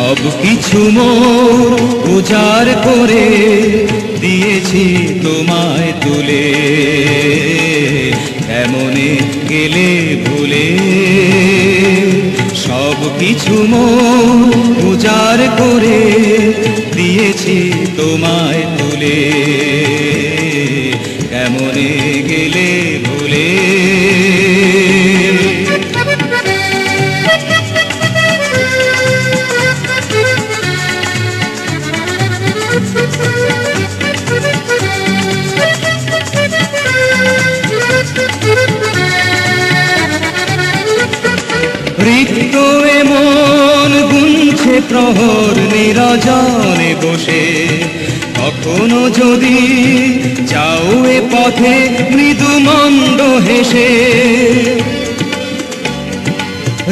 সব কিছু মোর উজাড় করে দিয়েছি তোমায় তুলে, কেমনে গেলে ভুলে। সব কিছু মোর উজাড় করে দিয়েছি তোমায় তুলে, কেমনে গেলে ভুলে। রিক্ত এমন গুনছে প্রহর নিরজনে বসে, কখনো যদি যাও এ পথে মৃদু মন্দ হেসে।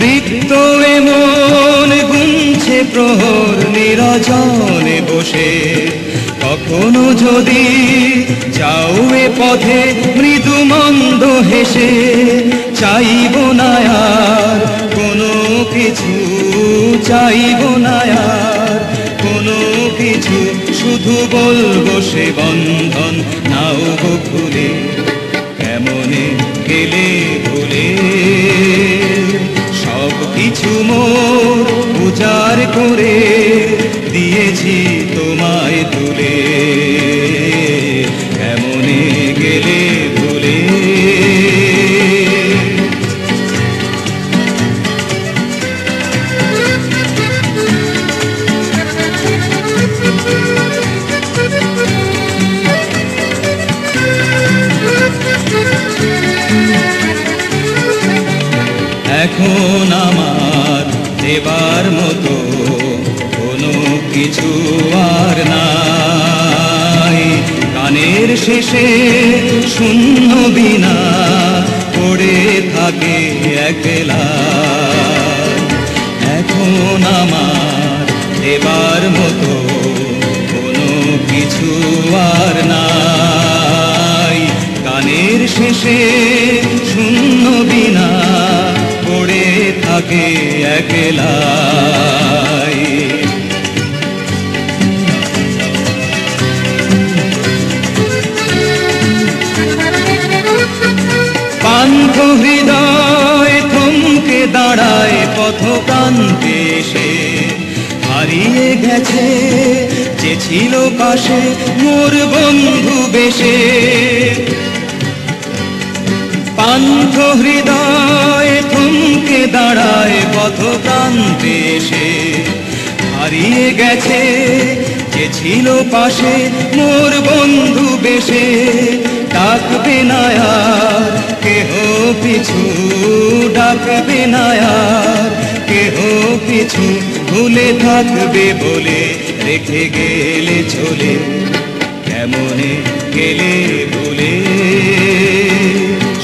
রিক্ত এমন গুনছে প্রহর নিরজনে বসে, কখনো যদি যাও এ পথে মৃদু মন্দ হেসে। চাইব না আর কোনো কিছু, চাইব না আর কোনো কিছু, শুধু বলবো সে বন্ধন নাও গো খুলে, কেমনে গেলে ভুলে। সব কিছু মোর উজাড় করে দিয়েছি তোমায় তুলে, কেমনে গেলে ভুলে। এখন আমার দেবার মতো কোনো কিছু আর নাই, গানের শেষে শূন্য বিনা পড়ে থাকে একলা। এখন আমার দেবার মতো কোনো কিছু আর নাই, গানের শেষে শূন্য বিনা পড়ে থাকে একলাই। পান্থ হৃদয় থমকে দাঁড়ায় পথ প্রান্তে এসে, হারিয়ে গেছে যে ছিল পাশে মোর বন্ধু বেশে। পান্থ হৃদয় থমকে দাঁড়ায় পথ প্রান্তে এসে, হারিয়ে গেছে যে ছিল পাশে মোর বন্ধু বেশে। ডাকবে না আর কেহ পিছু, ডাকবে না আর কেহ পিছু, ভুলে থাকবে বলে রেখে গেলে চলে, কেমনে গেলে ভুলে।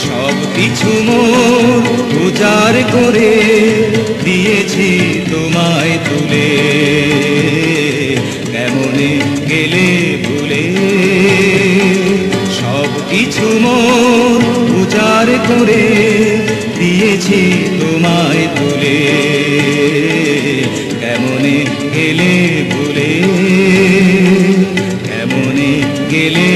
সব কিছু মোর উজাড় করে দিয়েছি তোমায় তুলে, কেমনে গেলে ভুলে। সব কিছু মোর উজাড় করে দিয়েছি তোমায় তুলে, কেমনে গেলে ভুলে, কেমনে গেলে